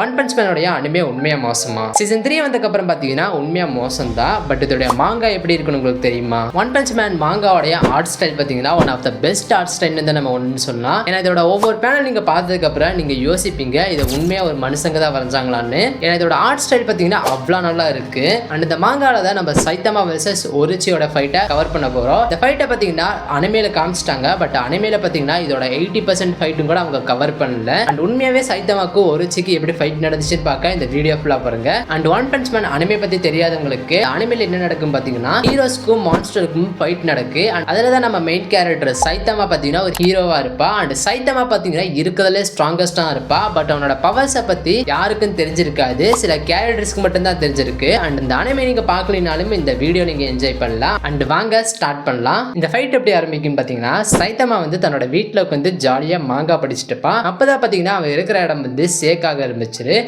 One punch மேனோடைய anime உண்மையா மோசமா? Season 3 வந்ததுக்கு அப்புறம் பாத்தீங்கன்னா உண்மையா மோசம் தான். பட் இதோடைய மாங்கா எப்படி இருக்குன்னு உங்களுக்கு தெரியுமா? ஒன் பஞ்ச் மேன் மாங்காவோடைய ஆர்ட் ஸ்டைல் பாத்தீங்கன்னா one of the best art ஸ்டைல்னு தான் நம்ம ஒன்னு சொல்லலாம். ஏன்னா இதோட ஒவ்வொரு பேனல் நீங்க பார்த்ததுக்கு அப்புறம் நீங்க யோசிப்பீங்க இது உண்மையா ஒரு மனுஷங்க தான் வரைஞ்சாங்களான்னு. ஏன்னா இதோட ஆர்ட் ஸ்டைல் பாத்தீங்கன்னா அவ்வளவு நல்லா இருக்கு. அண்ட் இந்த மாங்கால தான் நம்ம சைத்தமா வெர்சஸ் ஒரிச்சியோட ஃபைட்டை கவர் பண்ண போறோம். இந்த ஃபைட்டை பாத்தீங்கன்னா அனிமேல காமிச்சிட்டாங்க. பட் அனிமேல பாத்தீங்கன்னா இதோட 80% ஃபைட்டும் கூட அவங்க கவர் பண்ணல. அண்ட் உண்மையாவே சைத்தமாக்கு ஒரிச்சிக்கு எப்படி ஃபைட் நடந்துச்சுன்னு பார்க்க இந்த வீடியோ ஃபுல்லா பாருங்க. And one punch man anime பத்தி தெரியாதவங்களுக்கு அனிமேல என்ன நடக்கும் பாத்தீங்கன்னா ஹீரோஸ்க்கும் மான்ஸ்டருக்கும் ஃபைட் நடக்கு. அதுல தான் நம்ம மெயின் கேரக்டர் சைத்தமா பாத்தீங்கன்னா ஒரு ஹீரோவா இருப்பா. அண்ட் சைத்தமா பாத்தீங்கன்னா இருக்கிறதுலே ஸ்ட்ராங்கஸ்டா இருப்பா. பட் அவனோட பவர்ஸை பத்தி யாருக்கும் தெரிஞ்சிருக்காது, சில கேரக்டர்ஸ்க்கு மட்டும் தான் தெரிஞ்சிருக்கு. அண்ட் இந்த அனிமே நீங்க பார்க்கலினாலும் இந்த வீடியோ நீங்க என்ஜாய் பண்ணலாம். அண்ட் வாங்க ஸ்டார்ட் பண்ணலாம். இந்த ஃபைட் எப்படி ஆரம்பிக்கும் பாத்தீங்கன்னா சைத்தமா வந்து தன்னோட வீட்டுல உட்காந்து ஜாலியா மாங்கா படிச்சுட்டு இருப்பான். அப்பதான் பாத்தீங்கன்னா அவன் இருக்கிற இடம் வந்து சேக்காக இருந்துச்சு.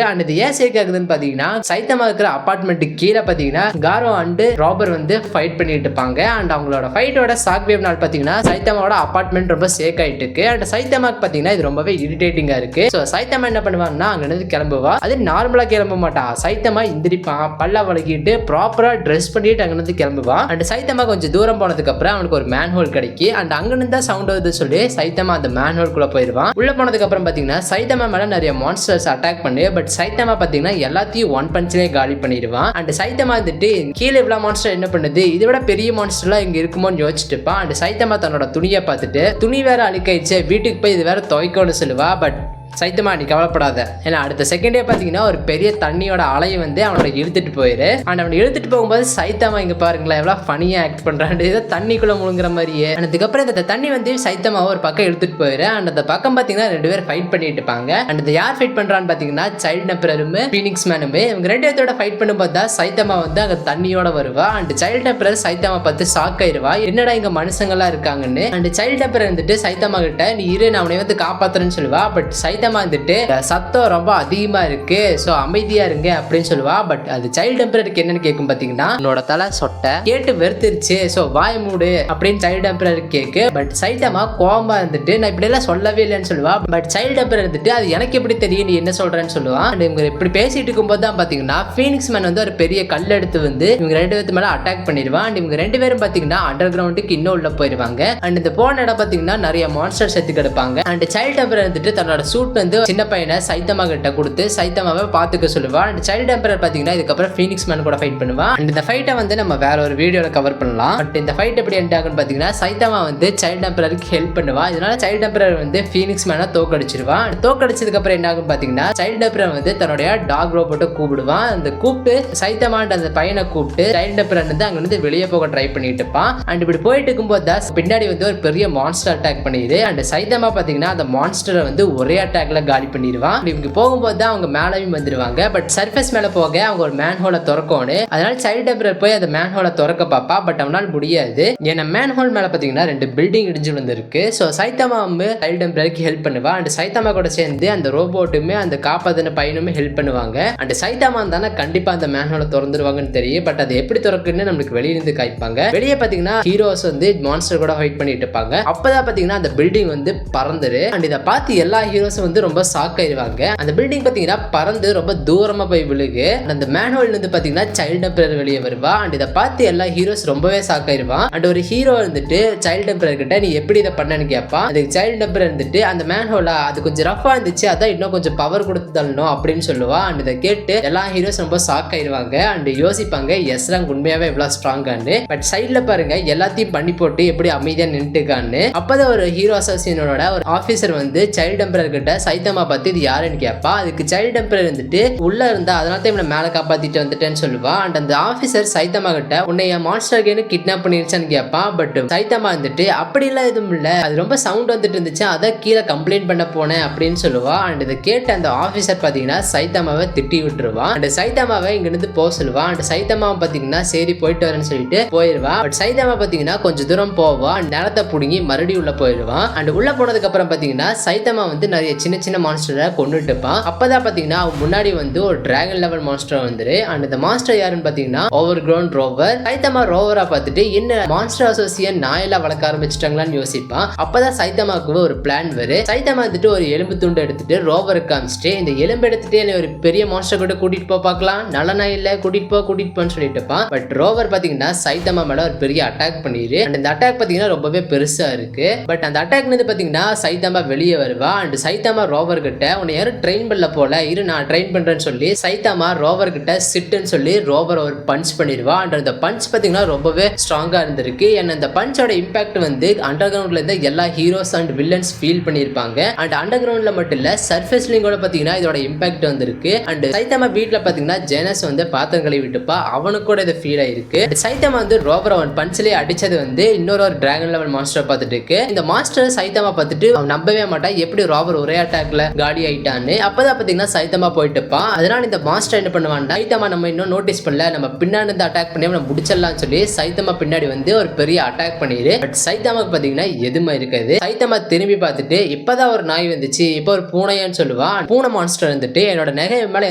அண்ட் இது ஏன் சேக் ஆகுதுன்னு பாத்தீங்கன்னா சைத்தமா இருக்கிற அபார்ட்மெண்ட் கீழே பாத்தீங்கன்னா காரோ அண்ட் ராபர் வந்து ஃபைட் பண்ணிட்டு இருப்பாங்க. அண்ட் அவங்களோட ஃபைட்டோட ஷாக் வேவ் நாள் பாத்தீங்கன்னா சைத்தமாவோட அபார்ட்மெண்ட் ரொம்ப சேக் ஆயிட்டு இருக்கு. அண்ட் சைத்தமாக்கு பாத்தீங்கன்னா இது ரொம்பவே இரிட்டேட்டிங்கா இருக்கு. சோ சைத்தமா என்ன பண்ணுவாங்கன்னா அங்க இருந்து கிளம்புவா. அது நார்மலா கிளம்ப மாட்டா. சைத்தமா இந்திரிப்பான், பல்ல வளக்கிட்டு ப்ராப்பரா ட்ரெஸ் பண்ணிட்டு அங்க இருந்து கிளம்புவா. அண்ட் சைத்தமா கொஞ்சம் தூரம் போனதுக்கு அப்புறம் அவனுக்கு ஒரு மேன் ஹோல் கிடைக்கும். அண்ட் அங்க இருந்து தான் சவுண்ட் வருது சொல்லி சைத்தமா அந்த மேன் ஹோல்குள்ள போயிடுவான். உள்ள போனதுக்கு அப்புறம் பாத்தீங்கன்னா சைத்தமா மேல நிறைய மான்ஸ்டர்ஸ் அட்டாக் பண்ணி பட் சைத்தமா பாத்தீங்கன்னா எல்லாத்தையும் ஒன் பஞ்ச்லயே காலி பண்ணிடுவான். அண்ட் சைத்தமா வந்துட்டு கீழே இவ்வளவு மான்ஸ்டர் என்ன பண்ணுது, இதை விட பெரிய மான்ஸ்டர்லாம் இங்க இருக்குமோன்னு யோசிச்சுட்டு இருப்பான். அண்ட் சைத்தமா தன்னோட துணியை பார்த்துட்டு துணி வேற அழுக்காயிடுச்சு, வீட்டுக்கு போய் இது வேற துவைக்கணும்னு சொல்லுவா. பட் சைத்தமா நீ கவலைப்படாத, ஏன்னா அடுத்த செகண்டே பாத்தீங்கன்னா ஒரு பெரிய தண்ணியோட அலையை வந்து அவனோட இழுத்துட்டு போயிரு. அண்ட் அவனை இழுத்துட்டு போகும்போது சைத்தமா இங்க பாருங்களேன் எவ்வளவு ஃபனியா ஆக்ட் பண்றான், ஏதோ தண்ணிக்குள்ள முழுங்குற மாதிரியே. அதுக்கப்புறம் இந்த தண்ணி வந்து சைத்தமா ஒரு பக்கம் இழுத்துட்டு போயிரு. அண்ட் அந்த பக்கம் பாத்தீங்கன்னா ரெண்டு பேர் ஃபைட் பண்ணிட்டு இருப்பாங்க. அண்ட் இந்த யார் ஃபைட் பண்றான்னு பாத்தீங்கன்னா சைல்ட் நெப்பரரும் ஃபீனிக்ஸ் மேனுமே. இவங்க ரெண்டு பேர்த்தோட ஃபைட் பண்ணும்போது தான் சைத்தமா வந்து அங்க தண்ணியோட வருவா. அண்ட் சைல்ட் நெப்பரர் சைத்தமா பார்த்து ஷாக் ஆயிருவா, என்னடா இங்க மனுஷங்களா இருக்காங்கன்னு. அண்ட் சைல்ட் நெப்பரர் வந்துட்டு சைத்தமா கிட்ட நீ இரு நான் அவனை வந்து காப்பாத்துறேன்னு சொல்லுவா. பட் சைத்தமா வந்துட்டு சத்தம் ரொம்ப அதிகமா இருக்கு, சோ அமைதியா இருங்க அப்படின்னு சொல்லுவா. பட் அது சைல்ட் டெம்பரருக்கு என்னன்னு கேட்கும் பாத்தீங்கன்னா உன்னோட தலை சொட்டை கேட்டு வெறுத்துருச்சு, சோ வாய மூடு அப்படின்னு சைல்ட் டெம்பரருக்கு கேக்கு. பட் சைத்தமா கோவமா இருந்துட்டு நான் இப்படி எல்லாம் சொல்லவே இல்லைன்னு சொல்லுவா. பட் சைல்ட் டெம்பரர் இருந்துட்டு அது எனக்கு எப்படி தெரியும் நீ என்ன சொல்றேன்னு சொல்லுவா. அண்ட் இவங்க இப்படி பேசிட்டு இருக்கும்போது தான் பாத்தீங்கன்னா ஃபீனிக்ஸ் மேன் வந்து ஒரு பெரிய கல் எடுத்து வந்து இவங்க ரெண்டு பேருக்கு மேல அட்டாக் பண்ணிடுவான். அண்ட் இவங்க ரெண்டு பேரும் பாத்தீங்கன்னா அண்டர் கிரவுண்டுக்கு இன்னும் உள்ள போயிருவாங்க. அண்ட் இந்த போன இடம் பாத்தீங்கன்னா நிறைய மான்ஸ்டர் செத்து கிடப்பாங்க. அண்ட் சைல்ட் டெம்பரர் இருந்துட்டு தன்னோட சூட் வந்து சின்ன பையனை சைத்தமா கிட்ட கொடுத்து சைத்தமாவை பாத்துக்க சொல்லுவா. அண்ட் சைல்ட் டெம்பரர் பாத்தீங்கன்னா இதுக்கப்புறம் ஃபீனிக்ஸ் மேன் கூட ஃபைட் பண்ணுவா. அண்ட் இந்த ஃபைட்டை வந்து நம்ம வேற ஒரு வீடியோல கவர் பண்ணலாம். பட் இந்த ஃபைட் எப்படி எண்ட் ஆகும்னு பாத்தீங்கன்னா சைத்தமா வந்து சைல்ட் டெம்பரருக்கு ஹெல்ப் பண்ணுவா. இதனால சைல்ட் டெம்பரர் வந்து ஃபீனிக்ஸ் மேனை தோக்கடிச்சிருவா. தோக்கடிச்சதுக்கு அப்புறம் என்ன ஆகும் பாத்தீங்கன்னா சைல்ட் டெம்பரர் வந்து தன்னுடைய டாக் ரோபோட்டை கூப்பிடுவான். அந்த கூப்பிட்டு சைத்தமாண்ட அந்த பையனை கூப்பிட்டு சைல்ட் டெம்பரர் வந்து அங்க இருந்து வெளியே போக ட்ரை பண்ணிட்டு இருப்பான். அண்ட் இப்படி போயிட்டு இருக்கும்போது தான் பின்னாடி வந்து ஒரு பெரிய மான்ஸ்டர் அட்டாக் பண்ணிடுது. அண்ட் சைத்தமா பாத்தீங்கன்னா அந்த மான்ஸ்டரை வந்து ஒரே அட்டாக்ல காலி பண்ணிடுவான். இவங்க போகும்போது தான் அவங்க மேலேயும் வந்துடுவாங்க. பட் சர்ஃபேஸ் மேல போக அவங்க ஒரு மேன் ஹோலை திறக்கணும். அதனால சைல்ட் டெம்பரர் போய் அந்த மேன் ஹோலை திறக்க பாப்பா. பட் அவனால் முடியாது, ஏன்னா மேன் ஹோல் மேல பாத்தீங்கன்னா ரெண்டு பில்டிங் இடிஞ்சு வந்திருக்கு. ஸோ சைத்தமா வந்து சைல்ட் டெம்பரருக்கு ஹெல்ப் பண்ணுவா. அண்ட் சைத்தமா கூட சேர்ந்து அந்த ரோபோட்டுமே அந்த காப்பாத்தின பையனுமே ஹெல்ப் பண்ணுவாங்க. அண்ட் சைத்தமா தானே கண்டிப்பா அந்த மேன் ஹோலை திறந்துருவாங்கன்னு தெரியும். பட் அது எப்படி திறக்குன்னு நம்மளுக்கு வெளியிருந்து காய்ப்பாங்க. வெளியே பாத்தீங்கன்னா ஹீரோஸ் வந்து மான்ஸ்டர் கூட ஃபைட் பண்ணிட்டு இருப்பாங்க. அப்பதான் பாத்தீங்கன்னா அந்த பில்டிங் வந்து பறந்துரு. அண்ட் இதை பார்த்து எல்லா ஹீரோஸும் வந்து ரொம்ப ஷாக் ஆயிருவாங்க. அந்த பில்டிங் பாத்தீங்கன்னா பறந்து ரொம்ப தூரமா போய் விழுகு. அந்த மேன் ஹோல்ல இருந்து பாத்தீங்கன்னா சைல்ட் டெம்பரர் வெளியே வருவா. அண்ட் இதை பார்த்து எல்லா ஹீரோஸ் ரொம்பவே ஷாக் ஆயிருவான். அண்ட் ஒரு ஹீரோ இருந்துட்டு சைல்ட் டெம்பரர் கிட்ட நீ எப்படி இதை பண்ணன்னு கேட்பான். அதுக்கு சைல்ட் டெம்பரர் இருந்துட்டு அந்த மேன் ஹோலா அது கொஞ்சம் ரஃபா இருந்துச்சு, அதான் இன்னும் கொஞ்சம் பவர் கொடுத்து தள்ளணும் அப்படின்னு சொல்லுவா. அண்ட் இதை கேட்டு எல்லா ஹீரோஸ் ரொம்ப ஷாக் ஆயிருவாங்க. அண்ட் யோசிப்பாங்க எஸ்ராங் உண்மையாவே எவ்வளவு ஸ்ட்ராங்கான்னு. பட் சைட்ல பாருங்க எல்லாத்தையும் பண்ணி போட்டு எப்படி அமைதியா நின்றுக்கான்னு. அப்பதான் ஒரு ஹீரோ அசோசியனோட ஒரு ஆபீசர் வந்து சைல்ட் டெம்பரர் கிட்ட சைத்தமா பார்த்து இது யாருன்னு கேட்பா. அதுக்கு சைல்ட் டெம்பரர் இருந்துட்டு உள்ள இருந்தா அதனால தான் இவனை மேல காப்பாத்திட்டு வந்துட்டேன்னு சொல்லுவா. அண்ட் அந்த ஆபீசர் சைத்தமா கிட்ட உன்னை என் மான்ஸ்டர் கேனு கிட்னாப் பண்ணிருச்சான்னு கேட்பான். பட் சைத்தமா இருந்துட்டு அப்படி எல்லாம் எதுவும் இல்ல, அது ரொம்ப சவுண்ட் வந்துட்டு இருந்துச்சு, அதான் கீழே கம்ப்ளைண்ட் பண்ண போனேன் அப்படின்னு சொல்லுவா. அண்ட் இதை கேட்ட அந்த ஆபீசர் பாத்தீங்கன்னா சைத்தமாவை திட்டி விட்டுருவான். அண்ட் சைத்தமாவை இங்க இருந்து போக சொல்லுவா. அண்ட் சைத்தமாவை பாத்தீங்கன்னா சரி போயிட்டு வரேன்னு சொல்லிட்டு போயிருவா. பட் சைத்தமா பாத்தீங்கன்னா கொஞ்சம் தூரம் போவா, நிலத்தை புடுங்கி மறுபடியும் உள்ள போயிடுவான். அண்ட் உள்ள போனதுக்கு அப்புறம் பாத்தீங்கன்னா சைத்தமா வந்து நிறைய சின்ன சின்ன சின்ன மான்ஸ்டரை கொண்டுட்டு இருப்பான். அப்பதான் பாத்தீங்கன்னா முன்னாடி வந்து ஒரு டிராகன் லெவல் மான்ஸ்டர் வந்துரு. அண்ட் இந்த மாஸ்டர் யாருன்னு பாத்தீங்கன்னா ஓவர் கிரவுண்ட் ரோவர். சைத்தமா ரோவரா பார்த்துட்டு என்ன மான்ஸ்டர் அசோசியேட் நாயெல்லாம் வளர்க்க ஆரம்பிச்சிட்டாங்களான்னு யோசிப்பான். அப்பதான் சைத்தமாக்கு ஒரு பிளான் வரும். சைத்தமா வந்துட்டு ஒரு எலும்பு துண்டு எடுத்துட்டு ரோவருக்கு காமிச்சிட்டு இந்த எலும்பு எடுத்துட்டு என்ன ஒரு பெரிய மான்ஸ்டர் கூட கூட்டிட்டு பார்க்கலாம், நல்ல நாய் இல்ல, கூட்டிட்டு போன்னு சொல்லிட்டு இருப்பான். பட் ரோவர் பாத்தீங்கன்னா சைத்தமா மேல ஒரு பெரிய அட்டாக் பண்ணிரு. அண்ட் இந்த அட்டாக் பாத்தீங்கன்னா ரொம்பவே பெருசா இருக்கு. பட் அந்த அட்டாக் பாத்தீங்கன்னா சைத்தமா வெளியே வருவா. அண்ட் சைத்தமா ரோவர் கிட்ட உன்னை யாரும் ட்ரெயின் பண்ணல போல, இரு நான் ட்ரெயின் பண்றேன்னு சொல்லி சைத்தமா ரோவர் கிட்ட சிட்டுன்னு சொல்லி ரோவர் ஒரு பஞ்ச் பண்ணிடுவா. அண்ட் அந்த பஞ்ச் பாத்தீங்கன்னா ரொம்பவே ஸ்ட்ராங்கா இருந்திருக்கு. ஏன்னா இந்த பஞ்சோட இம்பாக்ட் வந்து அண்டர் கிரவுண்ட்ல இருந்து எல்லா ஹீரோஸ் அண்ட் வில்லன்ஸ் ஃபீல் பண்ணிருப்பாங்க. அண்ட் அண்டர் கிரவுண்ட்ல மட்டும் இல்ல சர்ஃபேஸ்லயும் கூட பாத்தீங்கன்னா இதோட இம்பாக்ட் வந்திருக்கு. அண்ட் சைத்தமா வீட்டுல பாத்தீங்கன்னா ஜெனஸ் வந்து பாத்திரம் கழுவி விட்டுப்பா, அவனுக்கு கூட இது ஃபீல் ஆயிருக்கு. சைத்தமா வந்து ரோவர் அவன் பஞ்சிலே அடிச்சது வந்து இன்னொரு டிராகன் லெவல் மாஸ்டர் பார்த்துட்டு இருக்கு. இந்த மாஸ்டர் சைத்தமா பார்த்துட்டு அவன் நம்பவே மாட்டான், எப்படி ரோவர் ஒரே அட்டாக்ல காலி ஆயிட்டான்னு. அப்பதான் பாத்தீங்கன்னா சைத்தமா போயிட்டுப்பான். அதனால இந்த மாஸ்டர் என்ன பண்ணுவான்டா, சைத்தமா நம்ம இன்னும் நோட்டீஸ் பண்ணல, நம்ம பின்னாடி இருந்து அட்டாக் பண்ணி நம்ம முடிச்சிடலாம் சொல்லி சைத்தமா பின்னாடி வந்து ஒரு பெரிய அட்டாக் பண்ணிடு. பட் சைத்தமாக்கு பாத்தீங்கன்னா எதுவுமே இருக்காது. சைத்தமா திரும்பி பார்த்துட்டு இப்பதான் ஒரு நாய் வந்துச்சு, இப்போ ஒரு பூனையான்னு சொல்லுவான். பூனை மாஸ்டர் வந்துட்டு என்னோட நகை மேல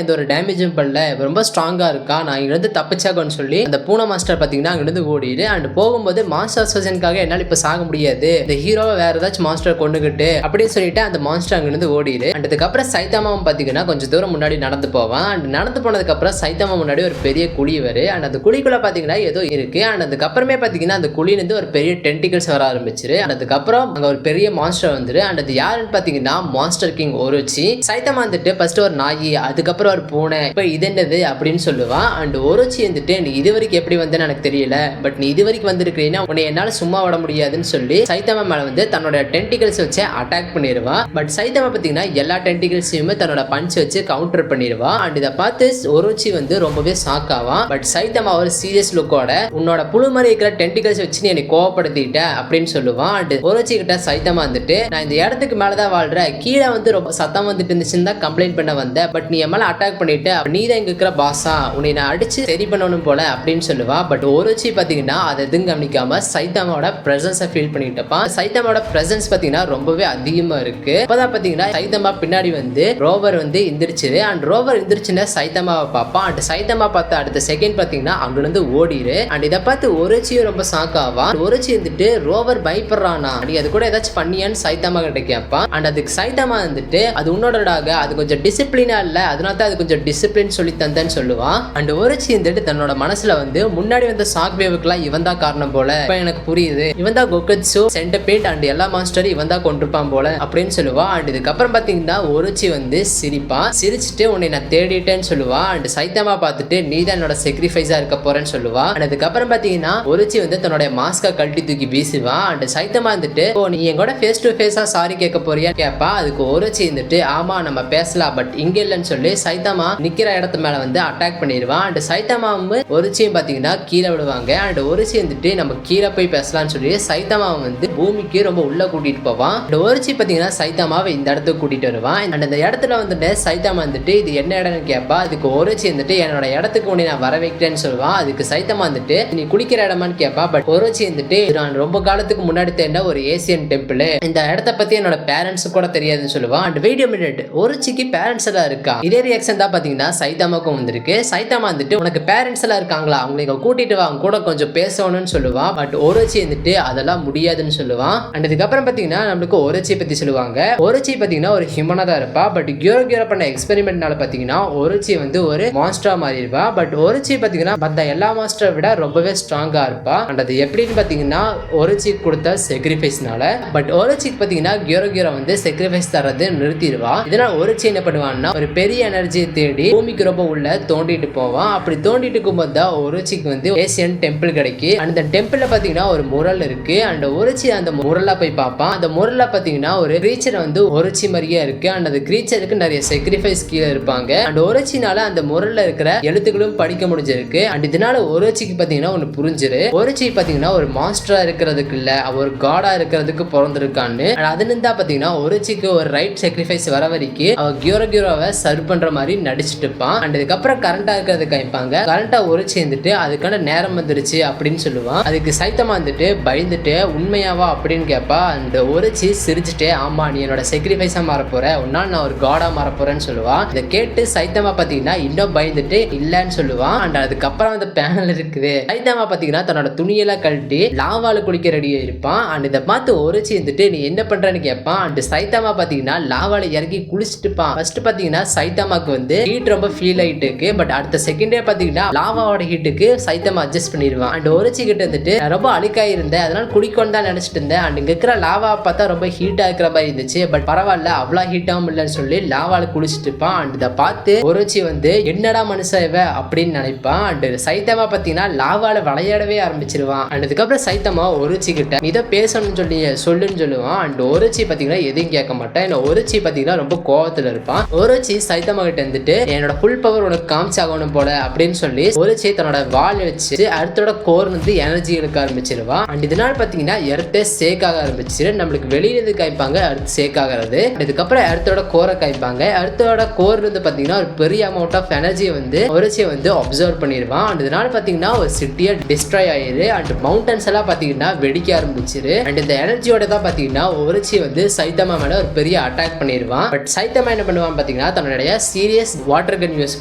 எந்த ஒரு டேமேஜும் பண்ணல, ரொம்ப ஸ்ட்ராங்கா இருக்கா, நான் இங்க இருந்து தப்பிச்சாக்கன்னு சொல்லி அந்த பூனை மாஸ்டர் பாத்தீங்கன்னா அங்க இருந்து ஓடிடு. அண்ட் போகும்போது மாஸ்டர் அசோசியேஷனுக்காக என்னால இப்ப சாக முடியாது, இந்த ஹீரோவை வேற ஏதாச்சும் மாஸ்டர் கொண்டுகிட்டு அப்படின்னு சொல்லிட்டு அந்த மாஸ்டர் அங்க இருந்து ஓடிடு. அண்ட் அதுக்கப்புறம் சைத்தமாவும் பாத்தீங்கன்னா கொஞ்சம் தூரம் முன்னாடி நடந்து போவான். அண்ட் நடந்து போனதுக்கு அப்புறம் சைத்தமா முன்னாடி ஒரு பெரிய குழி வரு. அண்ட் அந்த குழிக்குள்ள பாத்தீங்கன்னா ஏதோ இருக்கு. அண்ட் அதுக்கப்புறமே பாத்தீங்கன்னா அந்த குழியில இருந்து ஒரு பெரிய டென்டிகல்ஸ் வர ஆரம்பிச்சிரு. அண்ட் அதுக்கப்புறம் அங்க ஒரு பெரிய மாஸ்டர் வந்துரு. அண்ட் அது யாருன்னு பாத்தீங்கன்னா மாஸ்டர் கிங் ஒரோச்சி. சைத்தமா வந்துட்டு ஃபர்ஸ்ட் ஒரு நாய், அதுக்கப்புறம் ஒரு பூனை, இப்ப இது என்னது அப்படின்னு சொல்லுவான். அண்ட் ஒரோச்சி வந்துட்டு நீ இது வரைக்கும் எப்படி வந்தேன்னு எனக்கு தெரியல, பட் நீ இது வரைக்கும் வந்திருக்கீங்கன்னா உன்னை என்னால சும்மா விட முடியாதுன்னு சொல்லி சைத்தமா மேல வந்து தன்னோட டென்டிகல்ஸ் வச்சு அட்டாக் பண்ணிடுவான். பட் சைத்தமா பாத்தீங்கன்னா எல்லா டென்டிகல்ஸையுமே தன்னோட பஞ்ச் வச்சு கவுண்டர் பண்ணிடுவான். அண்ட் இதை பார்த்து ஒரோச்சி வந்து ரொம்பவே ஷாக் ஆவான். பட் சைத்தமா ஒரு சீரியஸ் லுக்கோட உன்னோட புழு மாதிரி இருக்கிற டென்டிகல்ஸ் வச்சு நீ என்னை கோவப்படுத்திட்ட அப்படின்னு சொல்லுவான். அண்ட் ஒரோச்சி கிட்ட சைத்தமா வந்துட்டு நான் இந்த இடத்துக்கு மேலதான் வாழ்றேன், கீழே வந்து ரொம்ப சத்தம் வந்துட்டு இருந்துச்சுன்னு தான் கம்ப்ளைண்ட் பண்ண வந்தேன், பட் நீ என் மேல அட்டாக் பண்ணிட்டு நீ தான் இங்க இருக்கிற பாஸா, உன்னை நான் அடிச்சு சரி பண்ணணும் போல அப்படின்னு சொல்லுவா. பட் ஒரோச்சி பாத்தீங்கன்னா அதை எதுவும் கவனிக்காம சைத்தமாவோட பிரசன்ஸை ஃபீல் பண்ணிட்டு இருப்பான். சைத்தமாவோட பிரசன்ஸ் பாத்தீங்கன்னா ரொம்பவே அதிகமா இருக்கு. இப்பதான் பாத்தீங்கன்னா சைத்தமா பின்னாடி வந்து ரோவர் வந்து எந்திரிச்சிரு. அண்ட் ரோவர் எந்திரிச்சுன்னா சைத்தமாவை பார்ப்பான். அண்ட் சைத்தமா பார்த்து அடுத்த செகண்ட் பாத்தீங்கன்னா அங்க இருந்து ஓடிரு. அண்ட் இதை பார்த்து ஒரோச்சியும் ரொம்ப ஷாக் ஆவான். ஒரோச்சி வந்துட்டு ரோவர் பயப்படுறானா, நீ அது கூட ஏதாச்சும் பண்ணியான்னு சைத்தமா கிட்ட கேட்பான். அண்ட் அதுக்கு சைத்தமா வந்துட்டு அது உன்னோடடாக, அது கொஞ்சம் டிசிப்ளினா இல்ல, அதனால தான் அது கொஞ்சம் டிசிப்ளின் சொல்லி தந்தேன்னு சொல்லுவான். அண்ட் ஒரோச்சி வந்துட்டு தன்னோட மனசுல வந்து முன்னாடி வந்த ஷாக் வேவுக்குலாம் இவன் தான் காரணம் போல, இப்ப எனக்கு புரியுது, இவன் தான் கோகட்சு சென்டபீட் அண்ட் எல்லா மாஸ்டரும் இவன் தான் கொண்டிருப்பான் போல அப்படின்னு சொல்லுவா. அண்ட் இதுக்கப்புறம் பாத்தீங்கன்னா ஒரோச்சி வந்து சிரிப்பான். சிரிச்சுட்டு உன்னை நான் தேடிட்டேன்னு சொல்லுவா. அண்ட் சைத்தமா பார்த்துட்டு நீ தான் என்னோட சாக்ரிஃபைஸா இருக்க போறேன்னு சொல்லுவா. அண்ட் அதுக்கப்புறம் பாத்தீங்கன்னா ஒரோச்சி வந்து தன்னோட மாஸ்கை கழட்டி தூக்கி வீசுவான். அண்ட் சைத்தமா வந்துட்டு நீ எங்கூட ஃபேஸ் டு ஃபேஸா சாரி கேட்க போறியா கேப்பா. அதுக்கு ஒரோச்சி வந்துட்டு ஆமா நம்ம பேசலாம், பட் இங்க இல்லைன்னு சொல்லி சைத்தமா நிக்கிற இடத்து மேல வந்து அட்டாக் பண்ணிடுவான். அண்ட் சைத்தமாவும் ஒரோச்சியும் பாத்தீங்கன்னா கீழே விடுவாங்க. அண்ட் ஒரோச்சி வந்துட்டு நம்ம கீழே போய் பேசலாம்னு சொல்லி சைத்தமாவை வந்து பூமிக்கு ரொம்ப உள்ள கூட்டிட்டு போவான். அண்ட் ஒரோச்சி பாத்தீங்கன்னா சைத்தமாவை இந்த இடத்துக்கு கூட்டிட்டு வருவான். அண்ட் அந்த இடத்துல வந்துட்டு சைத்தமா வந்துட்டு இது என்ன இடம்னு கேட்பா. அதுக்கு ஒரோச்சி வந்துட்டு என்னோட இடத்துக்கு உன்னை நான் வர வைக்கிறேன்னு சொல்லுவான். அதுக்கு சைத்தமா வந்துட்டு நீ குளிக்கிற இடமான்னு கேட்பா. பட் ஒரோச்சி வந்துட்டு நான் ரொம்ப காலத்துக்கு முன்னாடி தேர்ந்த ஒரு ஏசியன் டெம்பிள், இந்த இடத்த பத்தி என்னோட பேரண்ட்ஸ் கூட தெரியாதுன்னு சொல்லுவான். அண்ட் வெயிட் a minute, ஒரோச்சிக்கு பேரண்ட்ஸ் எல்லாம் இருக்கா? இதே ரியாக்ஷன் தான் பாத்தீங்கன்னா சைத்தமாக்கும் வந்திருக்கு. சைத்தமா வந்துட்டு உனக்கு பேரண்ட்ஸ் எல்லாம் இருக்காங்களா, அவங்களை கூட்டிட்டு வா, அவங்க கூட கொஞ்சம் பேசணும்னு சொல்லுவான். பட் ஒரோச்சி வந்துட்டு அதெல்லாம் முடியாதுன்னு சொல்லுவான். அண்ட் இதுக்கப்புறம் பாத்தீங்கன்னா நம்மளுக்கு ஒரோச்சி பத்தி சொல்லுவாங்க. ஒரோச்சி பாத்தீங்கன்னா ஒரு ஹியூமனா தான் இருப்பா. பட் கியோரோ பண்ண எக்ஸ்பெரிமெண்ட்னால பாத்தீங்கன்னா ஒரோச்சி வந்து ஒரு மான்ஸ்டரா மாறிடுவா. பட் ஒரோச்சி பாத்தீங்கன்னா மத்த எல்லா மான்ஸ்டரை விட ரொம்பவே ஸ்ட்ராங்கா இருப்பா. அண்ட் அது எப்படின்னு பாத்தீங்கன்னா ஒரோச்சி கொடுத்த சாக்ரிஃபைஸ்னால. பட் ஒரோச்சிக்கு பாத்தீங்கன்னா கியோரோ வந்து சாக்ரிஃபைஸ் தரது நிறுத்திடுவா. இதனால ஒரோச்சி என்ன பண்ணுவான்னா ஒரு பெரிய எனர்ஜியை தேடி பூமிக்கு ரொம்ப உள்ள தோண்டிட்டு போவான். அப்படி தோண்டிட்டு இருக்கும்போது தான் ஒரோச்சிக்கு வந்து ஏசியன் டெம்பிள் கிடைக்கு. அந்த டெம்பிள்ல பாத்தீங்கன்னா ஒரு முரல் இருக்கு. அண்ட் ஒரோச்சி அந்த முரல்ல போய் பார்ப்பான். அந்த முரல்ல பாத்தீங்கன்னா ஒரு கிரீச்சர் வந்து ஒரோச்சி மாதிரியே இருக்கு. அண்ட் அந்த கிரீச்சருக்கு நிறைய சாக்ரிஃபைஸ் கீழே இருப்பாங்க. அண்ட் ஒரோச்சினால அந்த முரல்ல இருக்கிற எழுத்துக்களும் படிக்க முடிஞ்சிருக்கு. அண்ட் இதனால ஒரோச்சிக்கு பாத்தீங்கன்னா ஒன்னு புரிஞ்சிரு, ஒரோச்சி பாத்தீங்கன்னா ஒரு மாஸ்டரா இருக்கிறதுக்கு இல்ல, அவர் ஒரு காடா இருக்கிறதுக்கு பிறந்திருக்கான்னு. அதுல இருந்தா பாத்தீங்கன்னா ஒரோச்சிக்கு ஒரு ரைட் சாக்ரிஃபைஸ் வர வரைக்கும் அவ கியோரோவை சர்வ் பண்ற மாதிரி நடிச்சுட்டு இருப்பான். அண்ட் இதுக்கப்புறம் கரண்டா இருக்கிறது கைப்பாங்க. கரண்டா ஒரோச்சி வந்துட்டு அதுக்கான நேரம் வந்துருச்சு அப்படின்னு சொல்லுவான். அதுக்கு சைத்தமா வந்துட்டு பயந்துட்டு உண்மையாவா அப்படின்னு கேட்பா. அண்ட் ஒரோச்சி சிரிச்சுட்டு ஆமா நீ என்னோட சாக்ரிஃபைஸ் வைஸா மாற போற, உன்னால் நான் ஒரு காடா மாற போறேன்னு சொல்லுவான். இதை கேட்டு சைத்தமா பாத்தீங்கன்னா இன்னும் பயந்துட்டு இல்லன்னு சொல்லுவான். அண்ட் அதுக்கப்புறம் அந்த பேனல் இருக்குது. சைத்தமா பாத்தீங்கன்னா தன்னோட துணியெல்லாம் கழட்டி லாவால குளிக்க ரெடியா இருப்பான். அண்ட் இதை பார்த்து ஒருச்சி இருந்துட்டு நீ என்ன பண்றன்னு கேட்பான். அண்ட் சைத்தமா பாத்தீங்கன்னா லாவால இறங்கி குளிச்சுட்டு இருப்பான். ஃபர்ஸ்ட் பாத்தீங்கன்னா சைத்தமாக்கு வந்து ஹீட் ரொம்ப ஃபீல் ஆயிட்டு இருக்கு. பட் அடுத்த செகண்டே பாத்தீங்கன்னா லாவாவோட ஹீட்டுக்கு சைத்தமா அட்ஜஸ்ட் பண்ணிடுவான். அண்ட் ஒருச்சி கிட்ட வந்துட்டு ரொம்ப அழுக்காய் இருந்தேன், அதனால குடிக்கொண்டு தான் நினைச்சிட்டு இருந்தேன். அண்ட் இங்க இருக்கிற லாவா பார்த்தா ரொம்ப ஹீட்டா இருக்கிற மாதிரி இருந்துச்சு. பட் பரவாயில்ல, அவ்வளோ ஹீட்டாகவும் இல்லைன்னு சொல்லி லாவால குளிச்சுட்டு இருப்பான். அண்ட் இதை பார்த்து ஒருச்சி வந்து என்னடா மனுஷன் இவ அப்படின்னு நினைப்பான். அண்ட் சைத்தமா பார்த்தீங்கன்னா லாவால விளையாடவே ஆரம்பிச்சிருவான். அண்ட் அதுக்கப்புறம் சைத்தமா ஒருச்சி கிட்ட இதை பேசணும்னு சொல்லி சொல்லுன்னு சொல்லுவான். அண்ட் ஒருச்சி பார்த்தீங்கன்னா எதையும் கேட்க மாட்டேன். ஒருச்சி பார்த்தீங்கன்னா ரொம்ப கோவத்தில் இருப்பான். ஒருச்சி சைத்தமா கிட்ட இருந்துட்டு என்னோட ஃபுல் பவர் உனக்கு காமிச்சாகணும் போல அப்படின்னு சொல்லி ஒருச்சி தன்னோட வால் வச்சு அடுத்தோட கோர் வந்து எனர்ஜி எடுக்க ஆரம்பிச்சிருவான். அண்ட் இதனால பார்த்தீங்கன்னா எர்த்தே சேக் ஆக ஆரம்பிச்சிரு. நம்மளுக்கு வெளியிலிருந்து காய்ப்பாங்க, அடுத்து சேக் ஆகிறது. இதுக்கப்புறம் எர்த்தோட கோரை காய்ப்பாங்க. எர்த்தோட கோர் வந்து பார்த்தீங்கன்னா ஒரு பெரிய அமௌண்ட் ஆஃப் எனர்ஜியை வந்து ஒருச்சியை வந்து அப்சர்வ் பண்ணிடுவான். அண்ட் இதனால பார்த்தீங்கன்னா ஒரு சிட்டியை டிஸ்ட்ராய் ஆயிரு. அண்ட் மவுண்டன்ஸ் எல்லாம் பார்த்தீங்கன்னா வெடிக்க ஆரம்பிச்சிரு. அண்ட் இந்த எனர்ஜியோட தான் பார்த்தீங்கன்னா ஒருச்சி வந்து சைத்தமா மேல ஒரு பெரிய அட்டாக் பண்ணிடுவான். பட் சைத்தமா என்ன பண்ணுவான் பார்த்தீங்கன்னா தன்னுடைய சீரியஸ் வாட்டர் கன் யூஸ்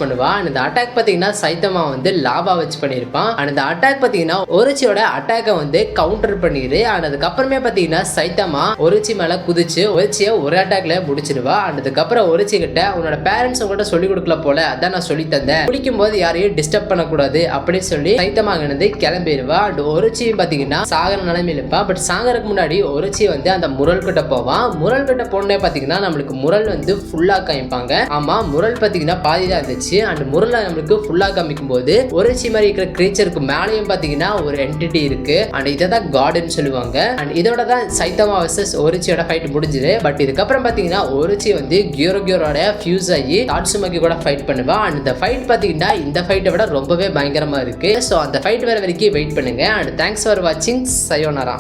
பண்ணுவான். அண்ட் இந்த அட்டாக் பார்த்தீங்கன்னா சைத்தமா வந்து லாவா வச்சு பண்ணியிருப்பான். அண்ட் இந்த அட்டாக் பார்த்தீங்கன்னா ஒருச்சியோட அட்டாக்கை வந்து கவுண்டர் பண்ணிடு. அண்ட் அதுக்கப்புறமே பார்த்தீங்கன்னா சைத்தமா ஒருச்சி மேல குதிச்சு ஒருச்சியை ஒரு அட்டாக்ல முடிச்சிடுவா. அண்ட் அதுக்கப்புறம் ஒருச்சி கிட்ட உன்னோட பேரண்ட்ஸ் உங்கள்கிட்ட சொல்லி கொடுக்கல போல, அதான் நான் சொல்லி தந்தேன், குளிக்கும் போது யாரையும் டிஸ்டர்ப் பண்ணக்கூடாது அப்படின்னு சொல்லி சைத்தமா அங்கிருந்து கிளம்பிடுவா. அண்ட் ஒருச்சியும் பார்த்தீங்கன்னா சாகர நிலைமையில இருப்பா. பட் சாகருக்கு முன்னாடி ஒருச்சி வந்து அந்த முரல் கிட்ட போவான். முரல் கிட்ட போனே பார்த்தீங்கன்னா நம்மளுக்கு முரல் வந்து ஃபுல்லா காமிப்பாங்க. ஆமா, முரல் பார்த்தீங்கன்னா பாதி தான் இருந்துச்சு. அண்ட் முரலை நம்மளுக்கு ஃபுல்லா காமிக்கும் போது ஒருச்சி மாதிரி இருக்கிற கிரீச்சருக்கு மேலேயும் பார்த்தீங்கன்னா ஒரு என்டிட்டி இருக்கு. அண்ட் இதை தான் காடுன்னு சொல்லுவாங்க. அண்ட் இதோட தான் சைத்தமா வர்சஸ் ஒருச்சியோட ஃபைட் முடிஞ்சுது. பட் இதுக்கப்புறம் பார்த்தீங்கன்னா ஒருச்சி வந்து கியோரோட ஃபியூஸ் ஆகி டாட்சுமாக்கி கூட ஃபைட் பண்ணுவா. அண்ட் இந்த ஃபைட் பார்த்தீங்கன்னா இந்த ஃபைட்டை விட ரொம்பவே பயங்கரமா இருக்கு. ஸோ அந்த ஃபைட் வர வரைக்கும் வெயிட் பண்ணுங்க. அண்ட் தேங்க்ஸ் ஃபார் வாட்சிங். சயோனாரா.